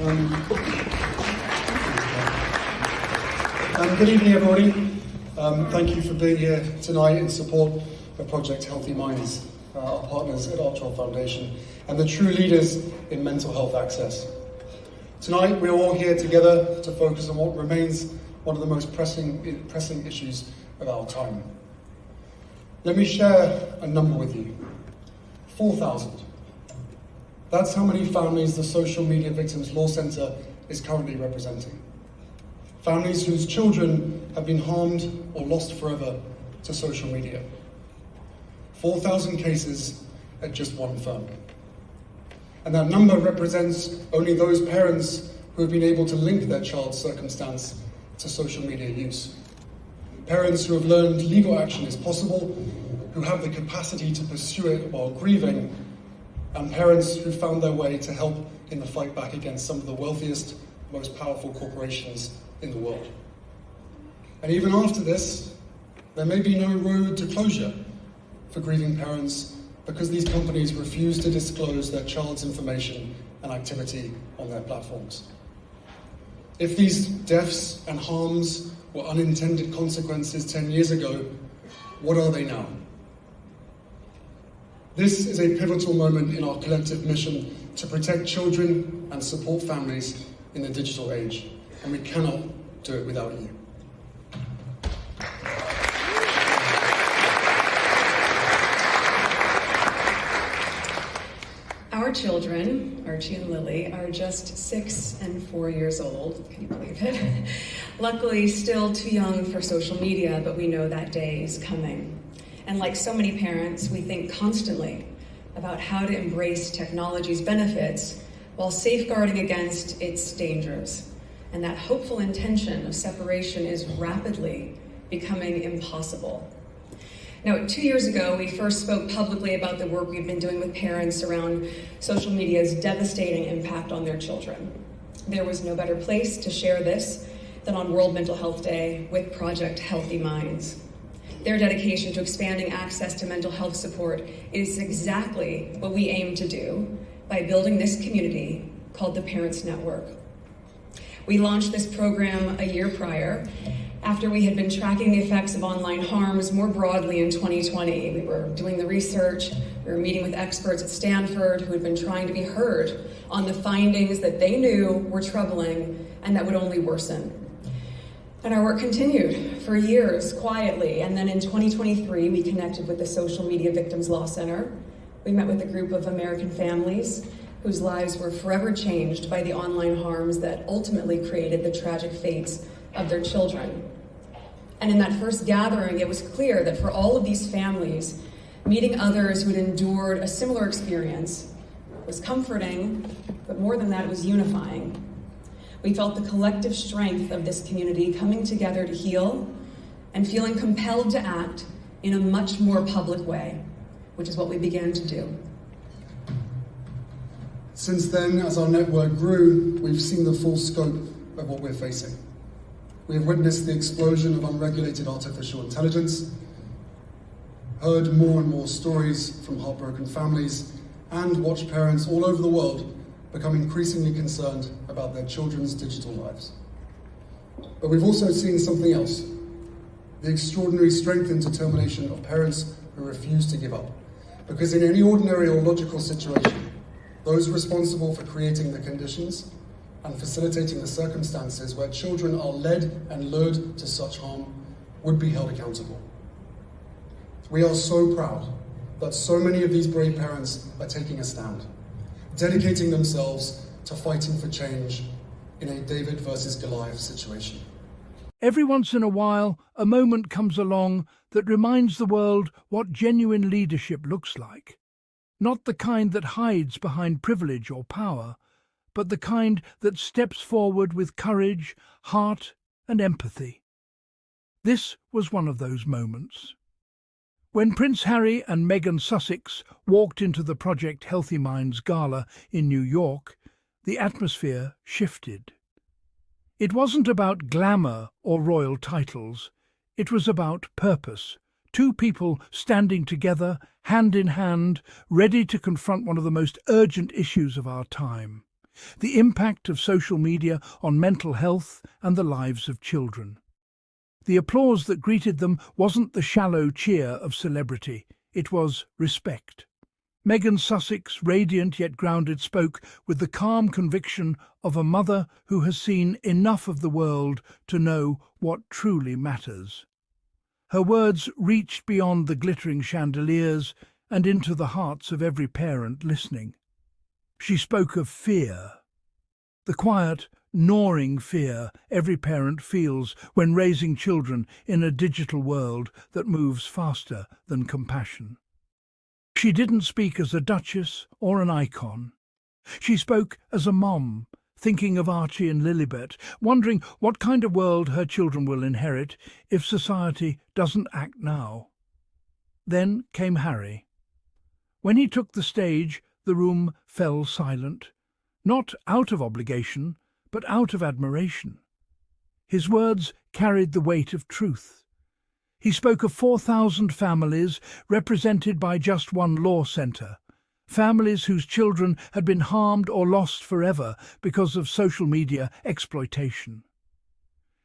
Good evening, everybody. Thank you for being here tonight in support of Project Healthy Minds, our partners at Archewell Foundation, and the true leaders in mental health access. Tonight, we're all here together to focus on what remains one of the most pressing issues of our time. Let me share a number with you. 4,000. That's how many families the Social Media Victims Law Centre is currently representing. Families whose children have been harmed or lost forever to social media. 4,000 cases at just one firm. And that number represents only those parents who have been able to link their child's circumstance to social media use. Parents who have learned legal action is possible, who have the capacity to pursue it while grieving, and parents who found their way to help in the fight back against some of the wealthiest, most powerful corporations in the world. And even after this, there may be no road to closure for grieving parents because these companies refuse to disclose their child's information and activity on their platforms. If these deaths and harms were unintended consequences 10 years ago, what are they now? This is a pivotal moment in our collective mission to protect children and support families in the digital age, and we cannot do it without you. Our children, Archie and Lily, are just 6 and 4 years old. Can you believe it? Luckily, still too young for social media, but we know that day is coming. And like so many parents, we think constantly about how to embrace technology's benefits while safeguarding against its dangers. And that hopeful intention of separation is rapidly becoming impossible. Now, 2 years ago, we first spoke publicly about the work we've been doing with parents around social media's devastating impact on their children. There was no better place to share this than on World Mental Health Day with Project Healthy Minds. Their dedication to expanding access to mental health support is exactly what we aim to do by building this community called the Parents Network. We launched this program a year prior, after we had been tracking the effects of online harms more broadly in 2020. We were doing the research, we were meeting with experts at Stanford who had been trying to be heard on the findings that they knew were troubling and that would only worsen. And our work continued for years, quietly, and then in 2023, we connected with the Social Media Victims Law Center. We met with a group of American families whose lives were forever changed by the online harms that ultimately created the tragic fates of their children. And in that first gathering, it was clear that for all of these families, meeting others who had endured a similar experience was comforting, but more than that, it was unifying. We felt the collective strength of this community coming together to heal and feeling compelled to act in a much more public way, which is what we began to do. Since then, as our network grew, we've seen the full scope of what we're facing. We have witnessed the explosion of unregulated artificial intelligence, heard more and more stories from heartbroken families, and watched parents all over the world become increasingly concerned about their children's digital lives. But we've also seen something else, the extraordinary strength and determination of parents who refuse to give up. Because in any ordinary or logical situation, those responsible for creating the conditions and facilitating the circumstances where children are led and lured to such harm would be held accountable. We are so proud that so many of these brave parents are taking a stand, dedicating themselves to fighting for change in a David versus Goliath situation. Every once in a while, a moment comes along that reminds the world what genuine leadership looks like. Not the kind that hides behind privilege or power, but the kind that steps forward with courage, heart, and empathy. This was one of those moments. When Prince Harry and Meghan Sussex walked into the Project Healthy Minds Gala in New York, the atmosphere shifted. It wasn't about glamour or royal titles. It was about purpose. Two people standing together, hand in hand, ready to confront one of the most urgent issues of our time. the impact of social media on mental health and the lives of children. The applause that greeted them wasn't the shallow cheer of celebrity, it was respect. Meghan Sussex, radiant yet grounded, spoke with the calm conviction of a mother who has seen enough of the world to know what truly matters. Her words reached beyond the glittering chandeliers and into the hearts of every parent listening. She spoke of fear, the quiet, gnawing fear every parent feels when raising children in a digital world that moves faster than compassion. She didn't speak as a duchess or an icon. She spoke as a mom, thinking of Archie and Lilibet, wondering what kind of world her children will inherit if society doesn't act now. Then came Harry. When he took the stage, the room fell silent, not out of obligation, but out of admiration. His words carried the weight of truth. He spoke of 4,000 families represented by just one law centre, families whose children had been harmed or lost forever because of social media exploitation.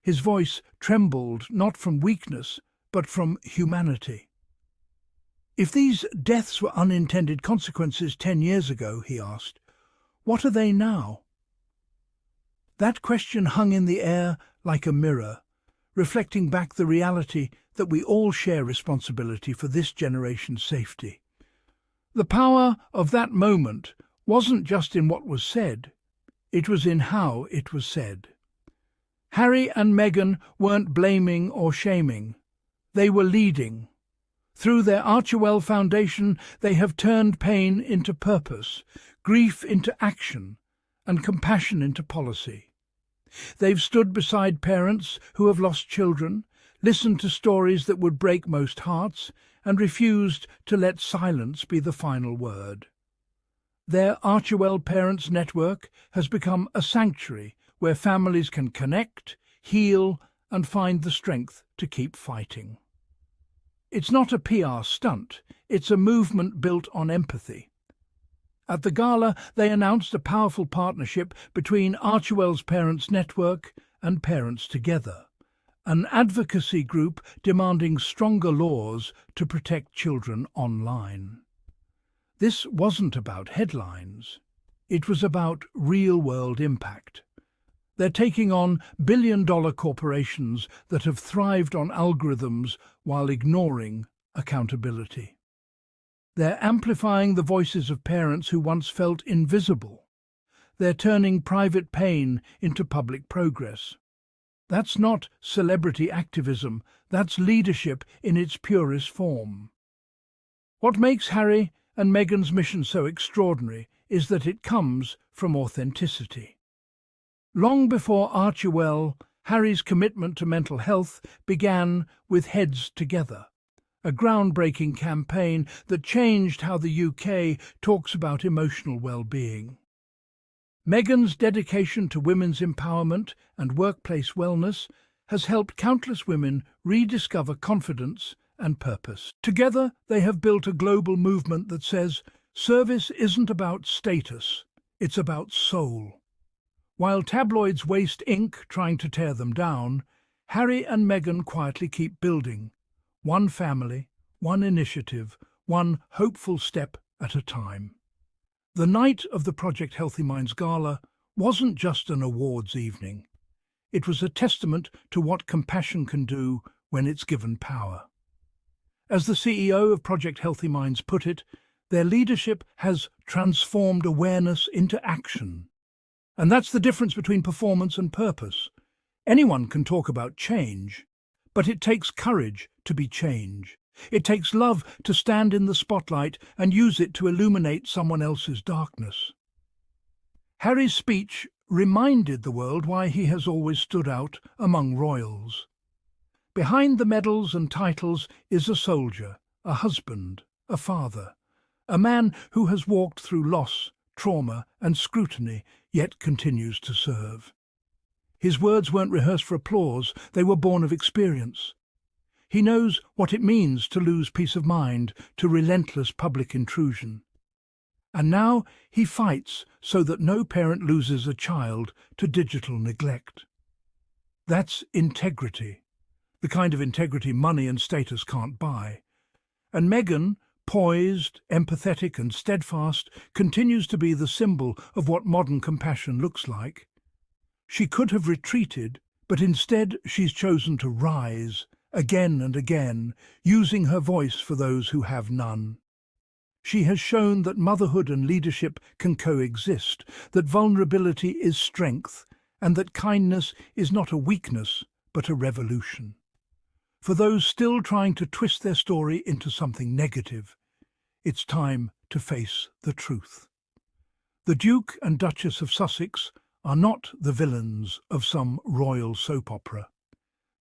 His voice trembled not from weakness, but from humanity. If these deaths were unintended consequences 10 years ago, he asked, what are they now? That question hung in the air like a mirror, reflecting back the reality that we all share responsibility for this generation's safety. The power of that moment wasn't just in what was said, it was in how it was said. Harry and Meghan weren't blaming or shaming, they were leading. Through their Archewell Foundation, they have turned pain into purpose, grief into action, and compassion into policy. They've stood beside parents who have lost children, listened to stories that would break most hearts, and refused to let silence be the final word. Their Archewell Parents Network has become a sanctuary where families can connect, heal, and find the strength to keep fighting. It's not a PR stunt, it's a movement built on empathy. At the gala, they announced a powerful partnership between Archewell's Parents Network and Parents Together, an advocacy group demanding stronger laws to protect children online. This wasn't about headlines. It was about real-world impact. They're taking on billion-dollar corporations that have thrived on algorithms while ignoring accountability. They're amplifying the voices of parents who once felt invisible. They're turning private pain into public progress. That's not celebrity activism, that's leadership in its purest form. What makes Harry and Meghan's mission so extraordinary is that it comes from authenticity. Long before Archewell, Harry's commitment to mental health began with Heads Together, a groundbreaking campaign that changed how the UK talks about emotional well-being. Meghan's dedication to women's empowerment and workplace wellness has helped countless women rediscover confidence and purpose. Together, they have built a global movement that says, service isn't about status, it's about soul. While tabloids waste ink trying to tear them down, Harry and Meghan quietly keep building, one family, one initiative, one hopeful step at a time. The night of the Project Healthy Minds Gala wasn't just an awards evening. It was a testament to what compassion can do when it's given power. As the CEO of Project Healthy Minds put it, their leadership has transformed awareness into action. And that's the difference between performance and purpose. Anyone can talk about change, but it takes courage to be change. It takes love to stand in the spotlight and use it to illuminate someone else's darkness. Harry's speech reminded the world why he has always stood out among royals. Behind the medals and titles is a soldier, a husband, a father, a man who has walked through loss, trauma and scrutiny, yet continues to serve. His words weren't rehearsed for applause, they were born of experience. He knows what it means to lose peace of mind to relentless public intrusion. And now he fights so that no parent loses a child to digital neglect. That's integrity, the kind of integrity money and status can't buy. And Meghan, poised, empathetic and steadfast, continues to be the symbol of what modern compassion looks like. She could have retreated, but instead she's chosen to rise, again and again, using her voice for those who have none. She has shown that motherhood and leadership can coexist, that vulnerability is strength, and that kindness is not a weakness, but a revolution. For those still trying to twist their story into something negative, it's time to face the truth. The Duke and Duchess of Sussex are not the villains of some royal soap opera.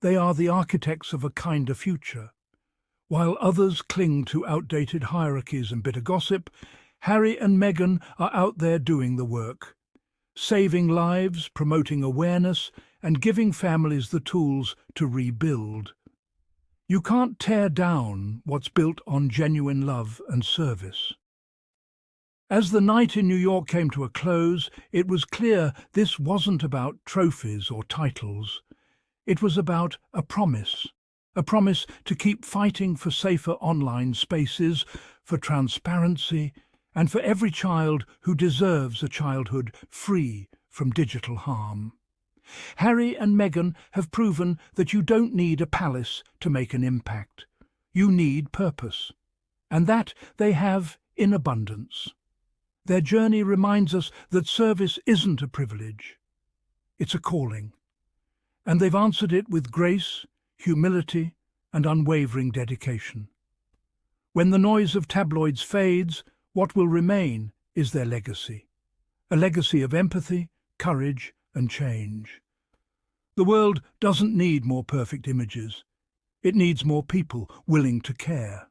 They are the architects of a kinder future. While others cling to outdated hierarchies and bitter gossip, Harry and Meghan are out there doing the work, saving lives, promoting awareness, and giving families the tools to rebuild. You can't tear down what's built on genuine love and service. As the night in New York came to a close, it was clear this wasn't about trophies or titles. It was about a promise to keep fighting for safer online spaces, for transparency, and for every child who deserves a childhood free from digital harm. Harry and Meghan have proven that you don't need a palace to make an impact. You need purpose, and that they have in abundance. Their journey reminds us that service isn't a privilege, it's a calling. And they've answered it with grace, humility, and unwavering dedication. When the noise of tabloids fades, what will remain is their legacy. A legacy of empathy, courage, and change. The world doesn't need more perfect images. It needs more people willing to care.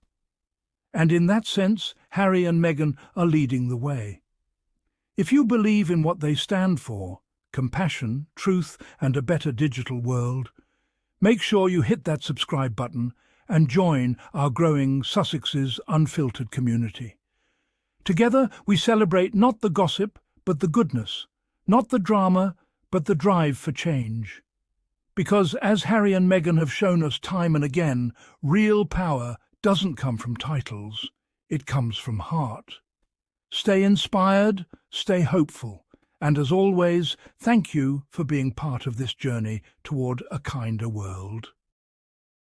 And in that sense, Harry and Meghan are leading the way. If you believe in what they stand for, compassion, truth, and a better digital world, make sure you hit that subscribe button and join our growing Sussexes Unfiltered community. Together we celebrate not the gossip, but the goodness, not the drama, but the drive for change. Because as Harry and Meghan have shown us time and again, real power doesn't come from titles, it comes from heart. Stay inspired, stay hopeful, and as always, thank you for being part of this journey toward a kinder world.